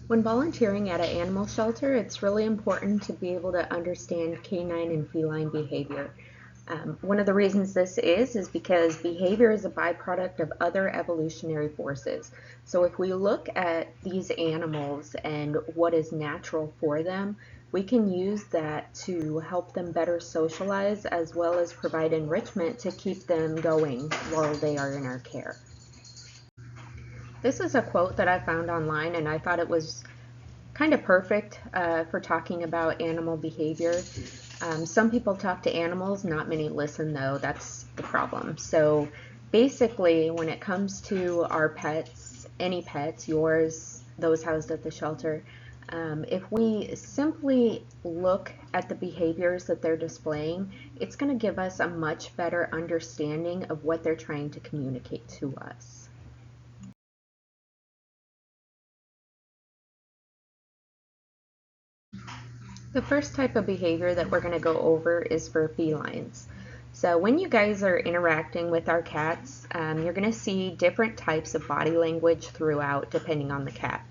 When volunteering at an animal shelter, it's really important to be able to understand canine and feline behavior. One of the reasons this is because behavior is a byproduct of other evolutionary forces. So if we look at these animals and what is natural for them, we can use that to help them better socialize as well as provide enrichment to keep them going while they are in our care. This is a quote that I found online and I thought it was kind of perfect for talking about animal behavior. Some people talk to animals, not many listen though. That's the problem. So basically, when it comes to our pets, any pets, yours, those housed at the shelter, if we simply look at the behaviors that they're displaying, it's going to give us a much better understanding of what they're trying to communicate to us. The first type of behavior that we're going to go over is for felines. So when you guys are interacting with our cats, you're going to see different types of body language throughout depending on the cat.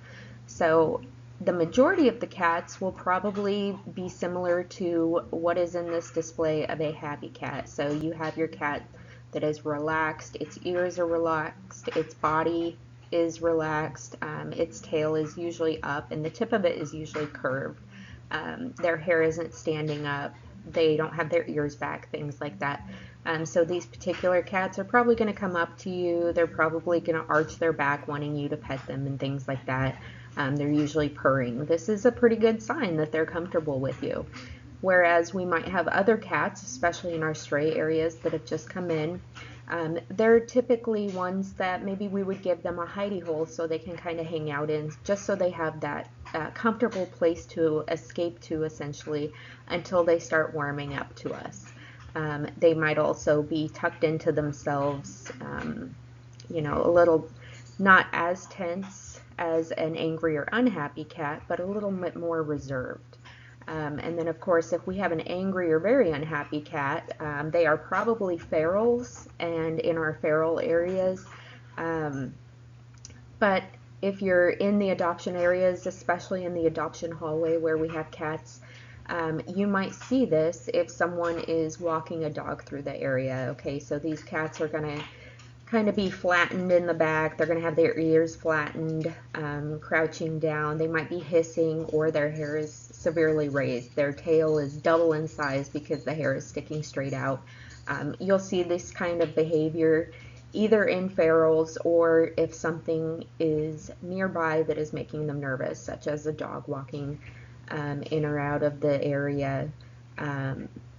So the majority of the cats will probably be similar to what is in this display of a happy cat. So you have your cat that is relaxed, its ears are relaxed, its body is relaxed, its tail is usually up, and the tip of it is usually curved. Their hair isn't standing up, they don't have their ears back, things like that. So these particular cats are probably going to come up to you, they're probably going to arch their back wanting you to pet them and things like that. They're usually purring. This is a pretty good sign that they're comfortable with you. Whereas we might have other cats, especially in our stray areas that have just come in, they're typically ones that maybe we would give them a hidey hole so they can kind of hang out in, just so they have that comfortable place to escape to essentially until they start warming up to us. They might also be tucked into themselves, a little not as tense as an angry or unhappy cat, but a little bit more reserved. And then, of course, if we have an angry or very unhappy cat, they are probably ferals and in our feral areas. Um, but if you're in the adoption areas, especially in the adoption hallway where we have cats, you might see this if someone is walking a dog through the area. Okay, so these cats are going to kind of be flattened in the back. They're going to have their ears flattened, crouching down. They might be hissing, or their hair is severely raised. Their tail is double in size because the hair is sticking straight out. You'll see this kind of behavior either in ferals or if something is nearby that is making them nervous, such as a dog walking in or out of the area.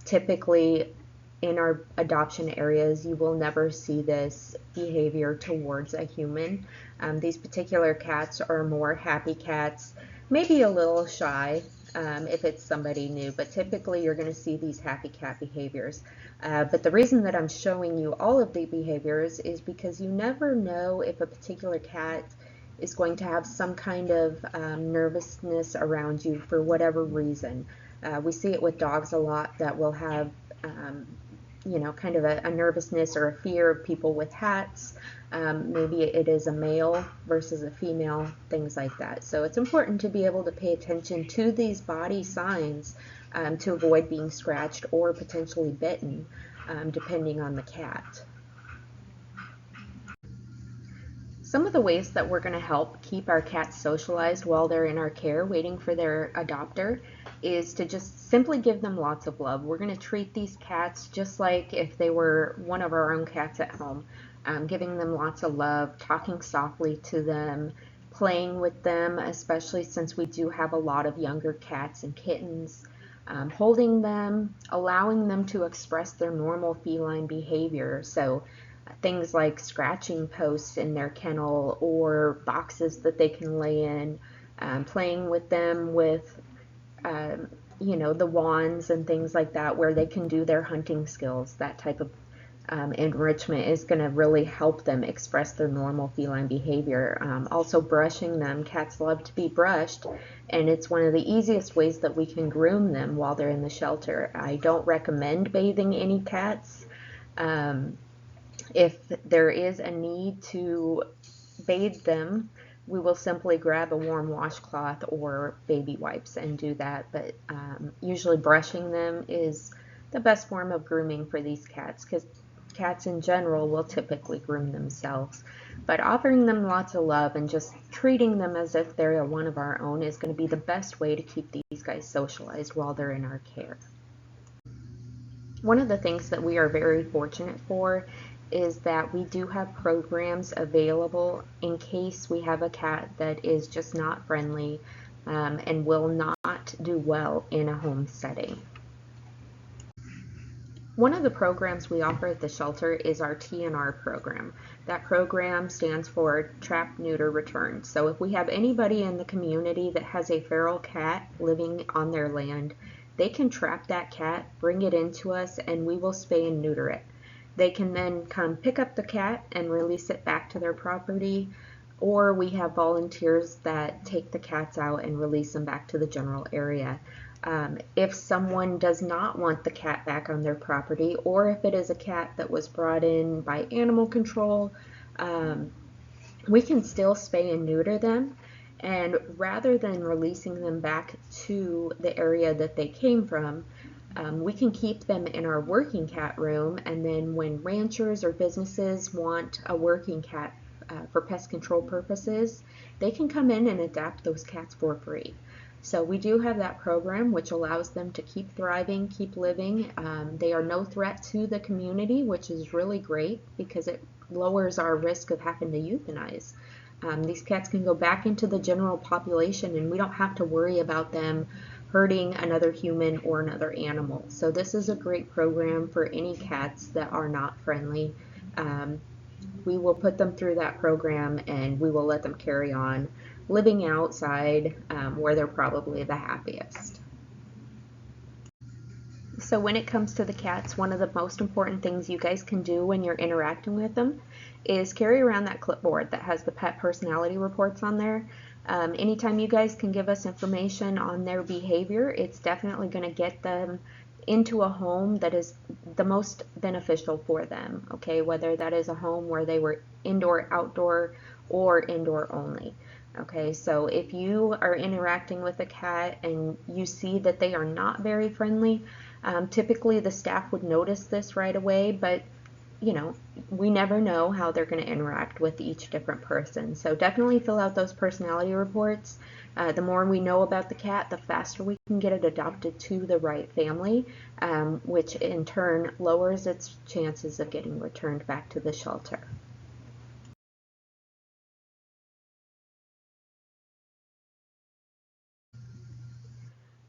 Typically, in our adoption areas, you will never see this behavior towards a human. These particular cats are more happy cats, maybe a little shy if it's somebody new, but typically you're going to see these happy cat behaviors. But the reason that I'm showing you all of the behaviors is because you never know if a particular cat is going to have some kind of nervousness around you for whatever reason. We see it with dogs a lot that will have kind of a nervousness or a fear of people with hats. Maybe it is a male versus a female, things like that. So it's important to be able to pay attention to these body signs to avoid being scratched or potentially bitten, depending on the cat. Some of the ways that we're going to help keep our cats socialized while they're in our care waiting for their adopter is to just simply give them lots of love. We're going to treat these cats just like if they were one of our own cats at home, giving them lots of love, talking softly to them, playing with them, especially since we do have a lot of younger cats and kittens, holding them, allowing them to express their normal feline behavior. So things like scratching posts in their kennel or boxes that they can lay in, playing with them with, the wands and things like that where they can do their hunting skills. That type of enrichment is going to really help them express their normal feline behavior. Also brushing them. Cats love to be brushed, and it's one of the easiest ways that we can groom them while they're in the shelter. I don't recommend bathing any cats. If there is a need to bathe them, we will simply grab a warm washcloth or baby wipes and do that. But usually brushing them is the best form of grooming for these cats, because cats in general will typically groom themselves. But offering them lots of love and just treating them as if they're one of our own is going to be the best way to keep these guys socialized while they're in our care. One of the things that we are very fortunate for is that we do have programs available in case we have a cat that is just not friendly and will not do well in a home setting. One of the programs we offer at the shelter is our TNR program. That program stands for Trap, Neuter, Return. So if we have anybody in the community that has a feral cat living on their land, they can trap that cat, bring it into us, and we will spay and neuter it. They can then come pick up the cat and release it back to their property, or we have volunteers that take the cats out and release them back to the general area. If someone does not want the cat back on their property, or if it is a cat that was brought in by animal control, we can still spay and neuter them. And rather than releasing them back to the area that they came from, we can keep them in our working cat room, and then when ranchers or businesses want a working cat for pest control purposes, they can come in and adopt those cats for free. So we do have that program which allows them to keep thriving, keep living. They are no threat to the community, which is really great because it lowers our risk of having to euthanize. These cats can go back into the general population and we don't have to worry about them hurting another human or another animal. So this is a great program for any cats that are not friendly. We will put them through that program and we will let them carry on living outside where they're probably the happiest. So when it comes to the cats, one of the most important things you guys can do when you're interacting with them is carry around that clipboard that has the pet personality reports on there. Anytime you guys can give us information on their behavior, it's definitely going to get them into a home that is the most beneficial for them, okay? Whether that is a home where they were indoor, outdoor, or indoor only. Okay, so if you are interacting with a cat and you see that they are not very friendly, typically the staff would notice this right away, but you know, we never know how they're going to interact with each different person. So definitely fill out those personality reports. The more we know about the cat, the faster we can get it adopted to the right family, which in turn lowers its chances of getting returned back to the shelter.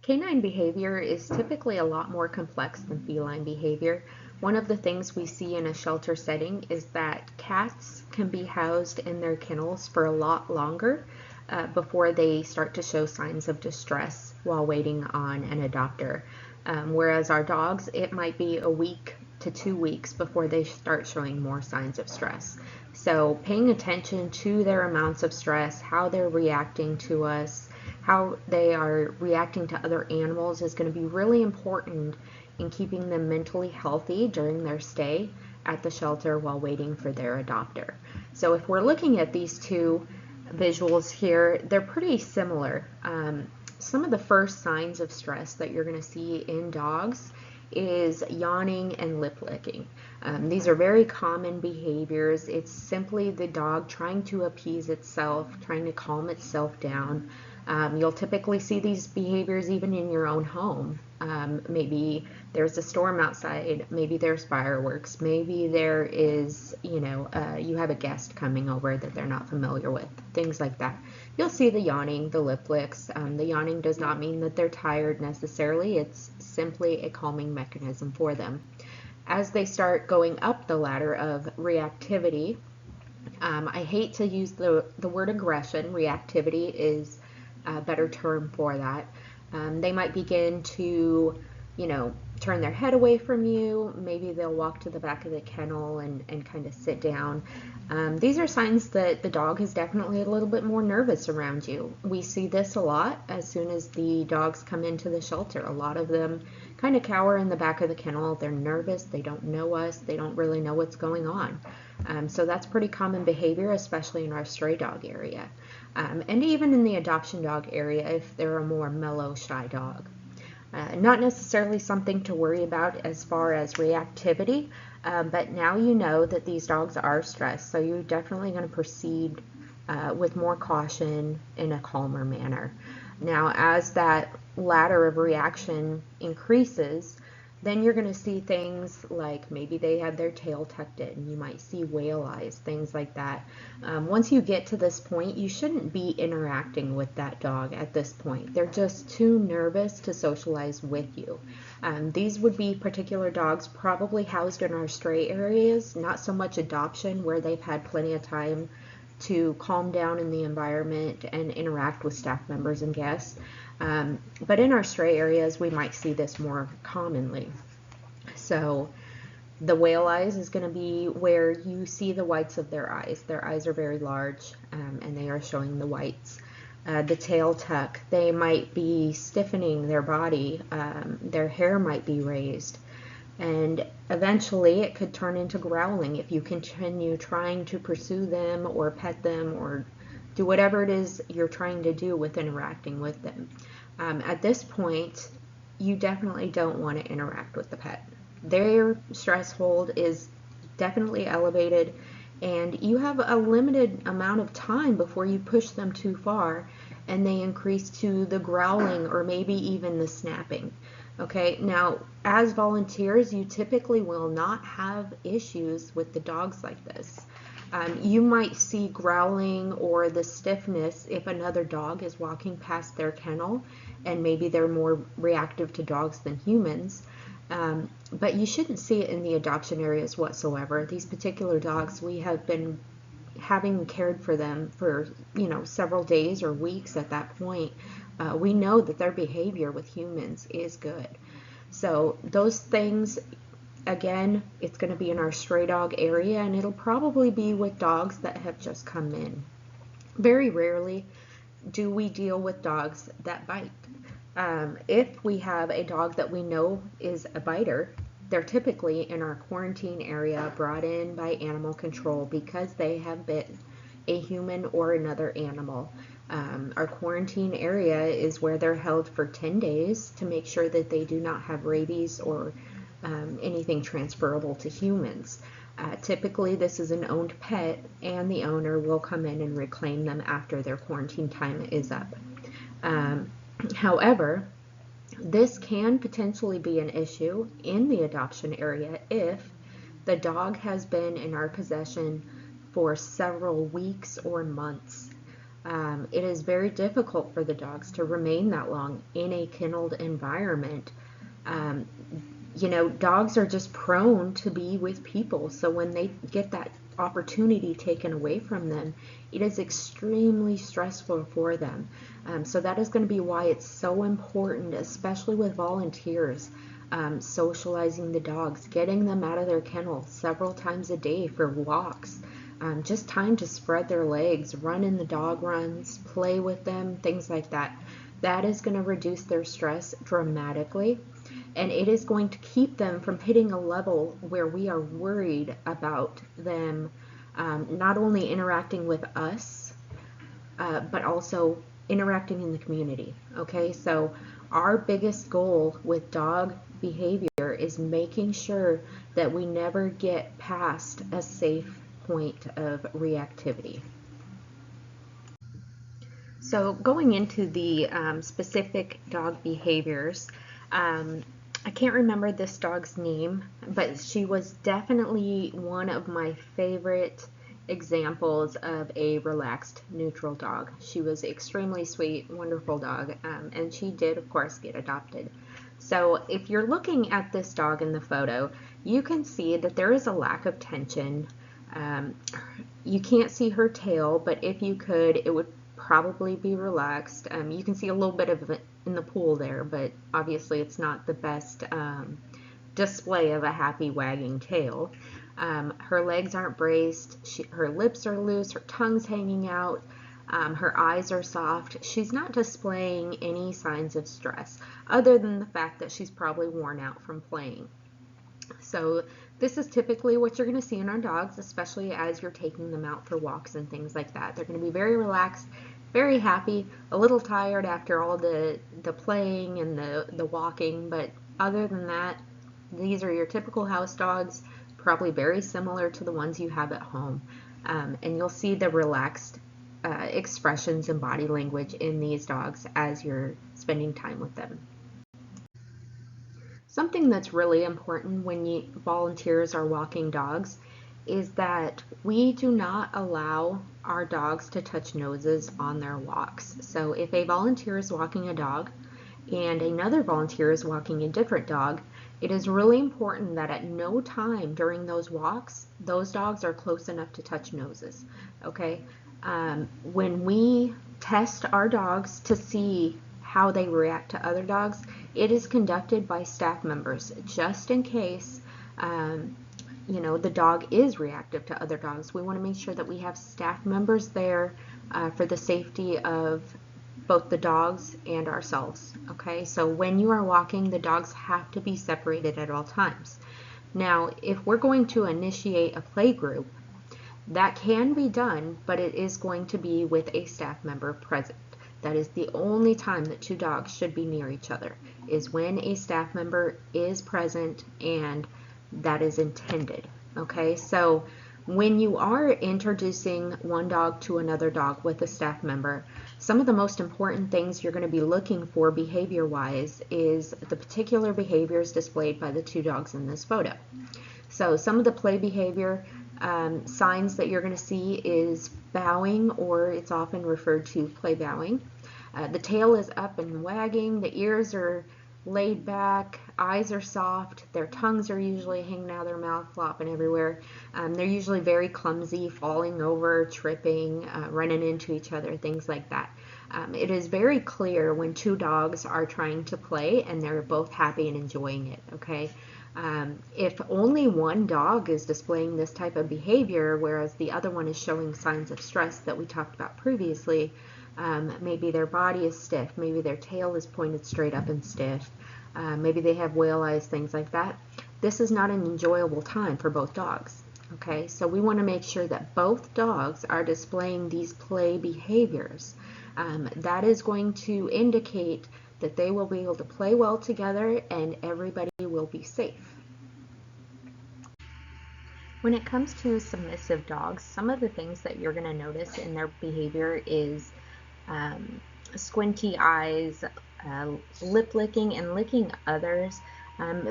Canine behavior is typically a lot more complex than feline behavior. One of the things we see in a shelter setting is that cats can be housed in their kennels for a lot longer before they start to show signs of distress while waiting on an adopter. Whereas our dogs, it might be a week to 2 weeks before they start showing more signs of stress. So paying attention to their amounts of stress, how they're reacting to us, how they are reacting to other animals is going to be really important in keeping them mentally healthy during their stay at the shelter while waiting for their adopter. So if we're looking at these two visuals here, they're pretty similar. Some of the first signs of stress that you're going to see in dogs is yawning and lip licking. These are very common behaviors. It's simply the dog trying to appease itself, trying to calm itself down. You'll typically see these behaviors even in your own home. Maybe there's a storm outside, maybe there's fireworks, maybe there is, you have a guest coming over that they're not familiar with, things like that. You'll see the yawning, the lip licks. The yawning does not mean that they're tired necessarily, it's simply a calming mechanism for them. As they start going up the ladder of reactivity, I hate to use the word aggression. Reactivity is a better term for that. They might begin to, turn their head away from you. Maybe they'll walk to the back of the kennel and kind of sit down. These are signs that the dog is definitely a little bit more nervous around you. We see this a lot as soon as the dogs come into the shelter. A lot of them kind of cower in the back of the kennel. They're nervous. They don't know us. They don't really know what's going on. So that's pretty common behavior, especially in our stray dog area. And even in the adoption dog area if they're a more mellow, shy dog. Not necessarily something to worry about as far as reactivity, but now you know that these dogs are stressed, so you're definitely going to proceed with more caution in a calmer manner. Now, as that ladder of reaction increases, then you're going to see things like maybe they had their tail tucked in. You might see whale eyes, things like that. Once you get to this point, you shouldn't be interacting with that dog at this point. They're just too nervous to socialize with you. These would be particular dogs probably housed in our stray areas, not so much adoption where they've had plenty of time to calm down in the environment and interact with staff members and guests. But in our stray areas, we might see this more commonly. So the whale eyes is going to be where you see the whites of their eyes. Their eyes are very large, and they are showing the whites. The tail tuck, they might be stiffening their body. Their hair might be raised. And eventually it could turn into growling if you continue trying to pursue them or pet them or do whatever it is you're trying to do with interacting with them. At this point, you definitely don't want to interact with the pet. Their stress hold is definitely elevated, and you have a limited amount of time before you push them too far and they increase to the growling or maybe even the snapping. Okay, now as volunteers, you typically will not have issues with the dogs like this. You might see growling or the stiffness if another dog is walking past their kennel, and maybe they're more reactive to dogs than humans. But you shouldn't see it in the adoption areas whatsoever. These particular dogs, we have been having cared for them for several days or weeks at that point. We know that their behavior with humans is good. So those things, again, it's going to be in our stray dog area, and it'll probably be with dogs that have just come in. Very rarely do we deal with dogs that bite. If we have a dog that we know is a biter, they're typically in our quarantine area brought in by animal control because they have bit a human or another animal. Our quarantine area is where they're held for 10 days to make sure that they do not have rabies or anything transferable to humans. Typically, this is an owned pet, and the owner will come in and reclaim them after their quarantine time is up. However, this can potentially be an issue in the adoption area if the dog has been in our possession for several weeks or months. It is very difficult for the dogs to remain that long in a kenneled environment. Dogs are just prone to be with people, so when they get that opportunity taken away from them, it is extremely stressful for them. So that is going to be why it's so important, especially with volunteers, socializing the dogs, getting them out of their kennel several times a day for walks, just time to spread their legs, run in the dog runs, play with them, things like that. That is going to reduce their stress dramatically, and it is going to keep them from hitting a level where we are worried about them not only interacting with us, but also interacting in the community. Okay, so our biggest goal with dog behavior is making sure that we never get past a safe point of reactivity. So going into the specific dog behaviors, I can't remember this dog's name, but she was definitely one of my favorite examples of a relaxed, neutral dog. She was extremely sweet, wonderful dog, and she did, of course, get adopted. So if you're looking at this dog in the photo, you can see that there is a lack of tension. You can't see her tail, but if you could, it would probably be relaxed. You can see a little bit of it in the pool there, but obviously it's not the best display of a happy wagging tail. Her legs aren't braced, her lips are loose, her tongue's hanging out, her eyes are soft. She's not displaying any signs of stress, other than the fact that she's probably worn out from playing. So This is typically what you're going to see in our dogs, especially as you're taking them out for walks and things like that. They're going to be very relaxed, very happy, a little tired after all the playing and the walking, but other than that, these are your typical house dogs, probably very similar to the ones you have at home. And you'll see the relaxed expressions and body language in these dogs as you're spending time with them. Something that's really important when volunteers are walking dogs is that we do not allow our dogs to touch noses on their walks. So if a volunteer is walking a dog and another volunteer is walking a different dog, it is really important that at no time during those walks, those dogs are close enough to touch noses, okay? When we test our dogs to see how they react to other dogs, it is conducted by staff members just in case the dog is reactive to other dogs. We want to make sure that we have staff members there for the safety of both the dogs and ourselves. Okay, so when you are walking, the dogs have to be separated at all times. Now, if we're going to initiate a play group, that can be done, but it is going to be with a staff member present. That is the only time that two dogs should be near each other, is when a staff member is present and that is intended. Okay, so when you are introducing one dog to another dog with a staff member, some of the most important things you're going to be looking for behavior-wise is the particular behaviors displayed by the two dogs in this photo. So some of the play behavior signs that you're going to see is bowing, or it's often referred to play bowing. The tail is up and wagging, the ears are laid back, eyes are soft, their tongues are usually hanging out of their mouth, flopping everywhere. They're usually very clumsy, falling over, tripping, running into each other, things like that. It is very clear when two dogs are trying to play and they're both happy and enjoying it, okay? If only one dog is displaying this type of behavior, whereas the other one is showing signs of stress that we talked about previously, maybe their body is stiff, maybe their tail is pointed straight up and stiff, maybe they have whale eyes, things like that. This is not an enjoyable time for both dogs. Okay, so we want to make sure that both dogs are displaying these play behaviors. That is going to indicate that they will be able to play well together and everybody will be safe. When it comes to submissive dogs, some of the things that you're going to notice in their behavior is squinty eyes, lip licking, and licking others.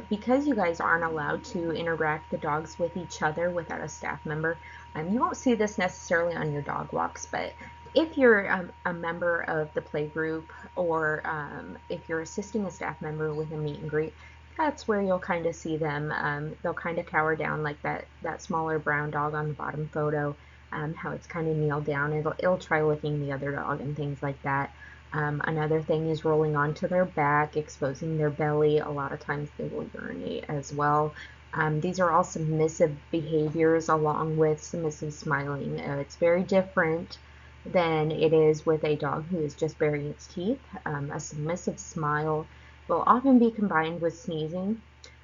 Because you guys aren't allowed to interact the dogs with each other without a staff member, you won't see this necessarily on your dog walks, but if you're a member of the play group, or if you're assisting a staff member with a meet and greet, that's where you'll kind of see them. They'll kind of cower down like that smaller brown dog on the bottom photo, how it's kind of kneeled down. It'll try licking the other dog and things like that. Another thing is rolling onto their back, exposing their belly. A lot of times they will urinate as well. These are all submissive behaviors along with submissive smiling. It's very different than it is with a dog who is just baring its teeth. A submissive smile will often be combined with sneezing.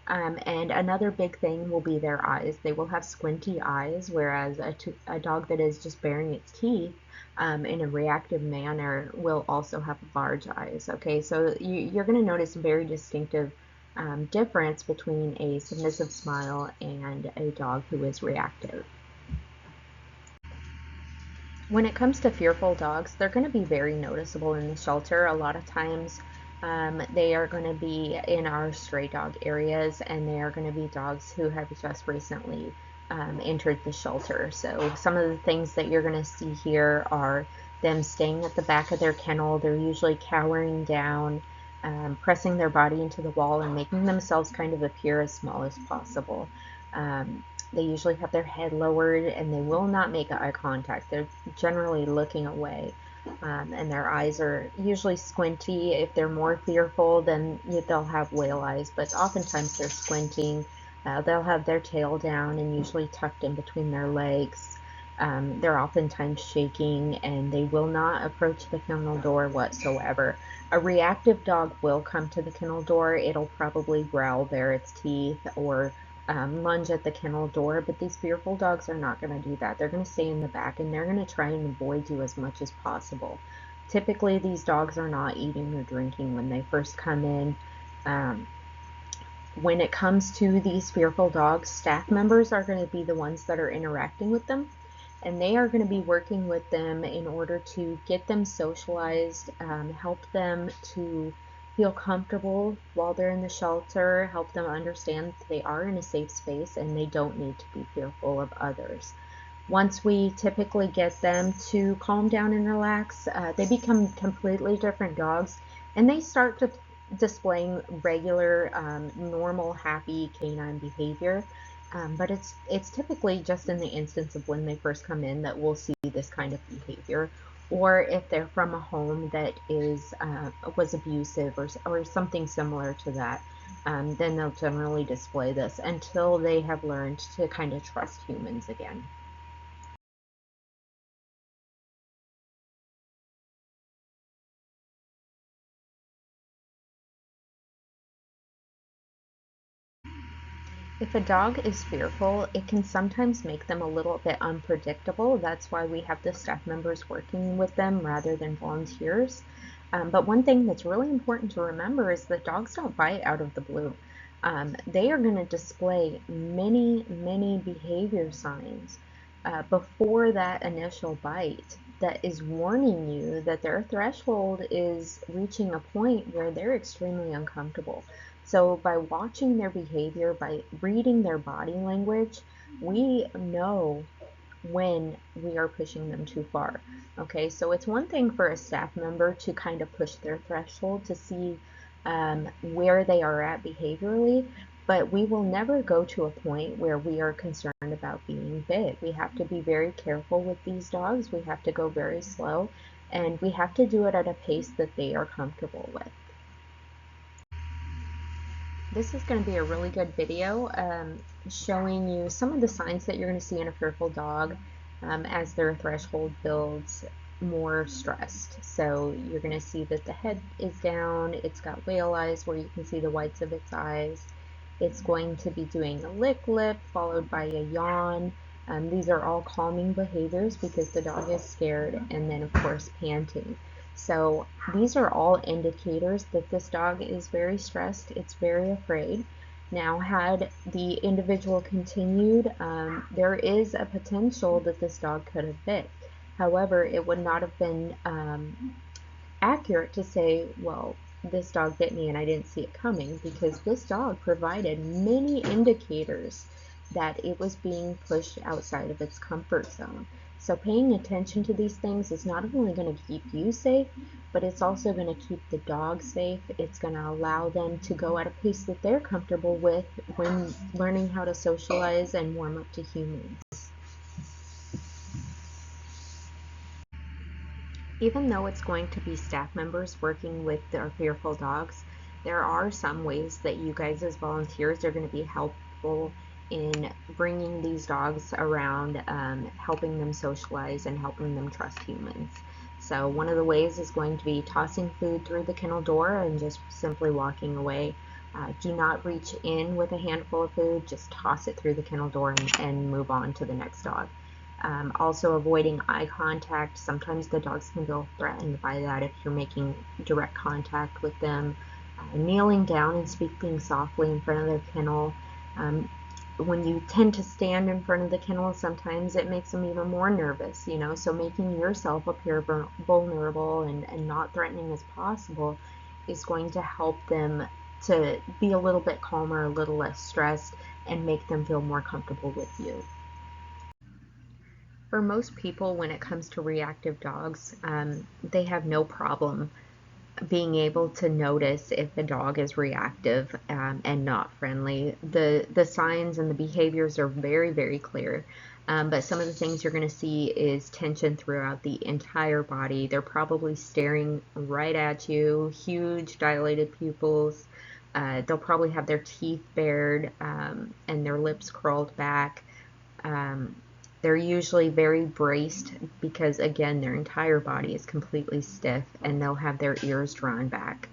And another big thing will be their eyes. They will have squinty eyes, whereas a dog that is just baring its teeth in a reactive manner will also have large eyes. Okay, so you're going to notice a very distinctive difference between a submissive smile and a dog who is reactive. When it comes to fearful dogs, they're going to be very noticeable in the shelter. A lot of times they are going to be in our stray dog areas, and they are going to be dogs who have just recently entered the shelter. So some of the things that you're going to see here are them staying at the back of their kennel. They're usually cowering down, pressing their body into the wall and making themselves kind of appear as small as possible. They usually have their head lowered and they will not make eye contact. They're generally looking away, and their eyes are usually squinty. If they're more fearful, then they'll have whale eyes, but oftentimes they're squinting. They'll have their tail down and usually tucked in between their legs. They're oftentimes shaking, and they will not approach the kennel door whatsoever. A reactive dog will come to the kennel door. It'll probably growl, bare its teeth, or lunge at the kennel door, but these fearful dogs are not going to do that. They're going to stay in the back and they're going to try and avoid you as much as possible. Typically, these dogs are not eating or drinking when they first come in. Um, when it comes to these fearful dogs, staff members are going to be the ones that are interacting with them, and they are going to be working with them in order to get them socialized, help them to feel comfortable while they're in the shelter, help them understand that they are in a safe space and they don't need to be fearful of others. Once we typically get them to calm down and relax, they become completely different dogs and they start to displaying regular, normal, happy canine behavior. But it's typically just in the instance of when they first come in that we'll see this kind of behavior, or if they're from a home that is was abusive or something similar to that, then they'll generally display this until they have learned to kind of trust humans again. If a dog is fearful, it can sometimes make them a little bit unpredictable. That's why we have the staff members working with them rather than volunteers. But one thing that's really important to remember is that dogs don't bite out of the blue. They are going to display many behavior signs before that initial bite that is warning you that their threshold is reaching a point where they're extremely uncomfortable. So by watching their behavior, by reading their body language, we know when we are pushing them too far. Okay, so it's one thing for a staff member to kind of push their threshold to see where they are at behaviorally, but we will never go to a point where we are concerned about being bit. We have to be very careful with these dogs. We have to go very slow, and we have to do it at a pace that they are comfortable with. This is going to be a really good video showing you some of the signs that you're going to see in a fearful dog as their threshold builds more stressed. So you're going to see that the head is down, it's got whale eyes where you can see the whites of its eyes. It's going to be doing a lick lip followed by a yawn. These are all calming behaviors because the dog is scared, and then of course panting. So these are all indicators that this dog is very stressed, it's very afraid. Now, had the individual continued, there is a potential that this dog could have bit. However, it would not have been accurate to say, well, this dog bit me and I didn't see it coming, because this dog provided many indicators that it was being pushed outside of its comfort zone. So paying attention to these things is not only going to keep you safe, but it's also going to keep the dog safe. It's going to allow them to go at a pace that they're comfortable with when learning how to socialize and warm up to humans. Even though it's going to be staff members working with our fearful dogs, there are some ways that you guys as volunteers are going to be helpful in bringing these dogs around, helping them socialize and helping them trust humans. So one of the ways is going to be tossing food through the kennel door and just simply walking away. Do not reach in with a handful of food, just toss it through the kennel door and move on to the next dog. Also avoiding eye contact. Sometimes the dogs can feel threatened by that if you're making direct contact with them. Kneeling down and speaking softly in front of the kennel. When you tend to stand in front of the kennel, sometimes it makes them even more nervous, you know, so making yourself appear vulnerable and not threatening as possible is going to help them to be a little bit calmer, a little less stressed, and make them feel more comfortable with you. For most people, when it comes to reactive dogs, they have no problem being able to notice if a dog is reactive and not friendly. The signs and the behaviors are very clear. But some of the things you're going to see is tension throughout the entire body. They're probably staring right at you, huge dilated pupils. They'll probably have their teeth bared and their lips curled back. Um, they're usually very braced because, again, their entire body is completely stiff, and they'll have their ears drawn back.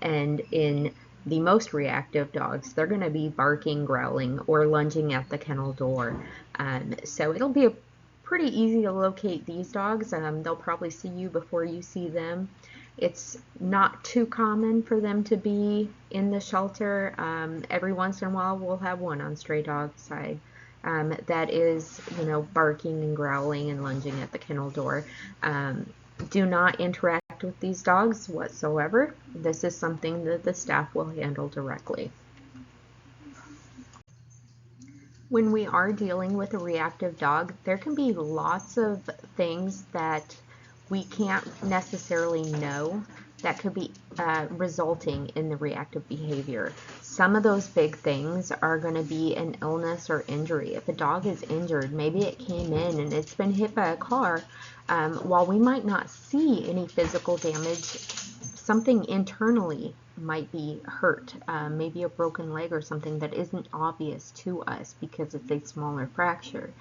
And in the most reactive dogs, they're going to be barking, growling, or lunging at the kennel door. So it'll be pretty easy to locate these dogs. They'll probably see you before you see them. It's not too common for them to be in the shelter. Every once in a while, we'll have one on stray dog side. That is, barking and growling and lunging at the kennel door. Do not interact with these dogs whatsoever. This is something that the staff will handle directly. When we are dealing with a reactive dog, there can be lots of things that we can't necessarily know that could be resulting in the reactive behavior. Some of those big things are going to be an illness or injury. If a dog is injured, maybe it came in and it's been hit by a car. While we might not see any physical damage, something internally might be hurt, maybe a broken leg or something that isn't obvious to us because it's a smaller fracture.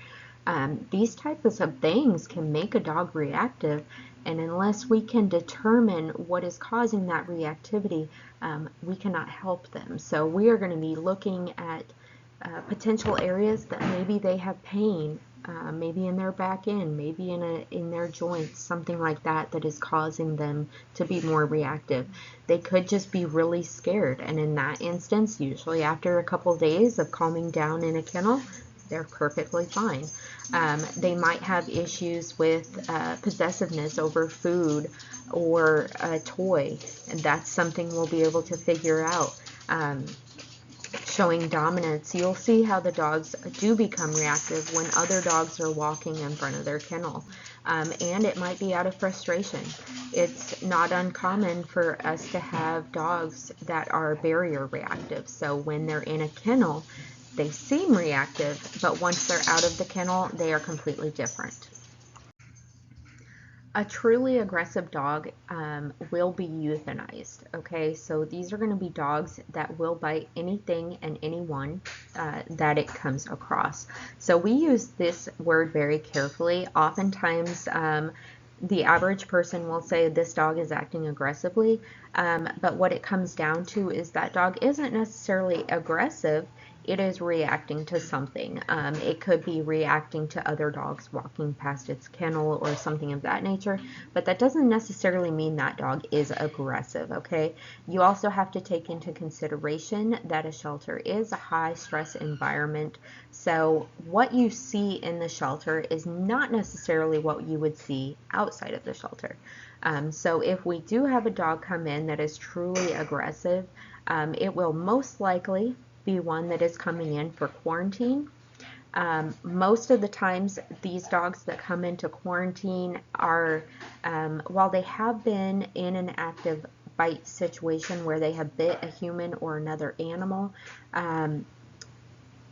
These types of things can make a dog reactive, and unless we can determine what is causing that reactivity, we cannot help them. So we are going to be looking at potential areas that maybe they have pain, maybe in their back end, maybe in their joints, something like that is causing them to be more reactive. They could just be really scared, and in that instance, usually after a couple days of calming down in a kennel, they're perfectly fine. They might have issues with possessiveness over food or a toy, and that's something we'll be able to figure out. Showing dominance, you'll see how the dogs do become reactive when other dogs are walking in front of their kennel. And it might be out of frustration. It's not uncommon for us to have dogs that are barrier reactive. So when they're in a kennel, they seem reactive, but once they're out of the kennel, they are completely different. A truly aggressive dog will be euthanized, okay? So these are going to be dogs that will bite anything and anyone that it comes across. So we use this word very carefully. Oftentimes, the average person will say this dog is acting aggressively, but what it comes down to is that dog isn't necessarily aggressive. It is reacting to something. It could be reacting to other dogs walking past its kennel or something of that nature, but that doesn't necessarily mean that dog is aggressive, okay? You also have to take into consideration that a shelter is a high stress environment, so what you see in the shelter is not necessarily what you would see outside of the shelter. So if we do have a dog come in that is truly aggressive, it will most likely be one that is coming in for quarantine. Most of the times, these dogs that come into quarantine are, while they have been in an active bite situation where they have bit a human or another animal,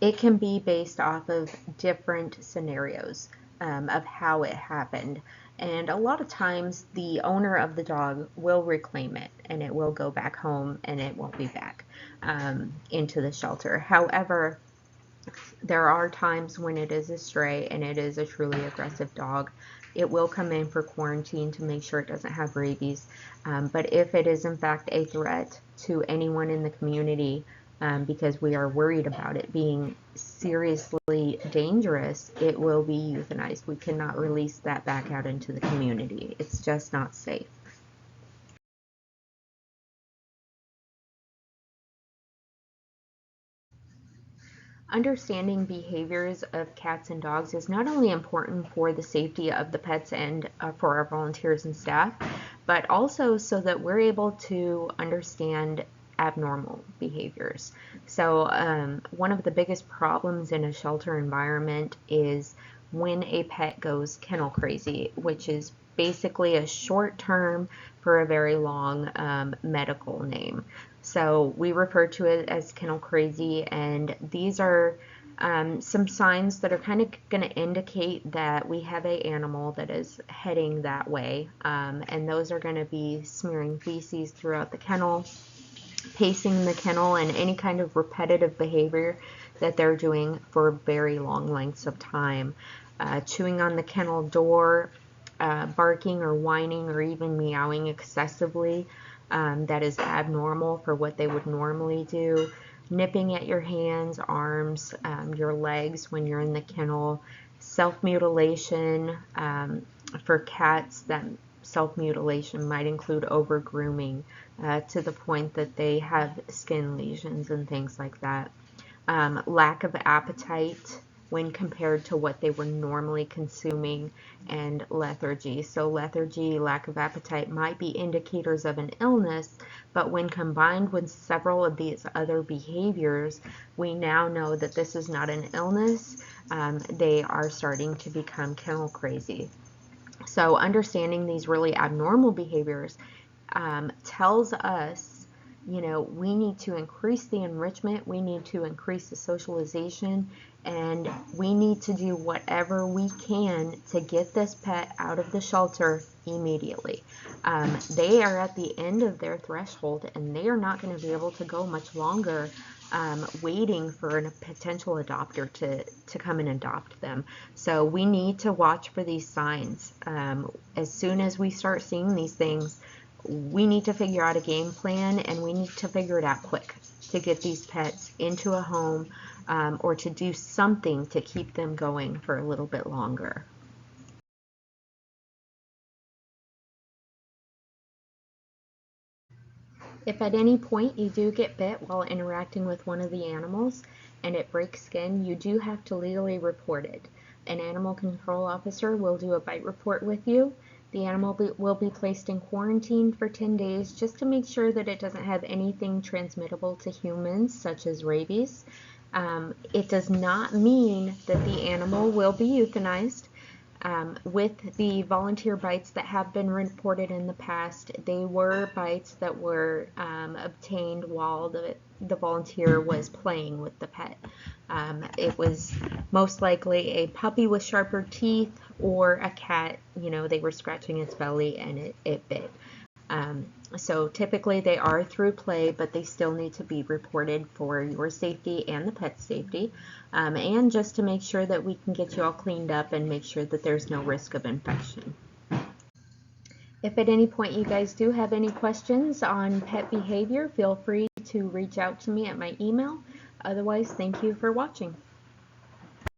it can be based off of different scenarios of how it happened. And a lot of times the owner of the dog will reclaim it and it will go back home and it won't be back into the shelter. However, there are times when it is a stray and it is a truly aggressive dog. It will come in for quarantine to make sure it doesn't have rabies. But if it is in fact a threat to anyone in the community, because we are worried about it being seriously dangerous, it will be euthanized. We cannot release that back out into the community. It's just not safe. Understanding behaviors of cats and dogs is not only important for the safety of the pets and for our volunteers and staff, but also so that we're able to understand abnormal behaviors. So one of the biggest problems in a shelter environment is when a pet goes kennel crazy, which is basically a short term for a very long medical name. So we refer to it as kennel crazy, and these are some signs that are kind of going to indicate that we have an animal that is heading that way, and those are going to be smearing feces throughout the kennel, pacing the kennel, and any kind of repetitive behavior that they're doing for very long lengths of time. Chewing on the kennel door, barking or whining or even meowing excessively. that is abnormal for what they would normally do. Nipping at your hands, arms, your legs when you're in the kennel. Self-mutilation. For cats, that self-mutilation might include over-grooming to the point that they have skin lesions and things like that. Lack of appetite when compared to what they were normally consuming, and lethargy. So lethargy, lack of appetite might be indicators of an illness, but when combined with several of these other behaviors, we now know that this is not an illness. They are starting to become kennel crazy. So understanding these really abnormal behaviors tells us, we need to increase the enrichment, we need to increase the socialization, and we need to do whatever we can to get this pet out of the shelter immediately. They are at the end of their threshold, and they are not going to be able to go much longer waiting for a potential adopter to come and adopt them. So we need to watch for these signs. As soon as we start seeing these things, we need to figure out a game plan, and we need to figure it out quick to get these pets into a home, or to do something to keep them going for a little bit longer. If at any point you do get bit while interacting with one of the animals and it breaks skin, you do have to legally report it. An animal control officer will do a bite report with you. The animal will be placed in quarantine for 10 days just to make sure that it doesn't have anything transmittable to humans, such as rabies. It does not mean that the animal will be euthanized. With the volunteer bites that have been reported in the past, they were bites that were obtained while the volunteer was playing with the pet. It was most likely a puppy with sharper teeth or a cat, they were scratching its belly and it bit. So typically they are through play, but they still need to be reported for your safety and the pet's safety, and just to make sure that we can get you all cleaned up and make sure that there's no risk of infection. If at any point you guys do have any questions on pet behavior, feel free to reach out to me at my email. Otherwise, thank you for watching.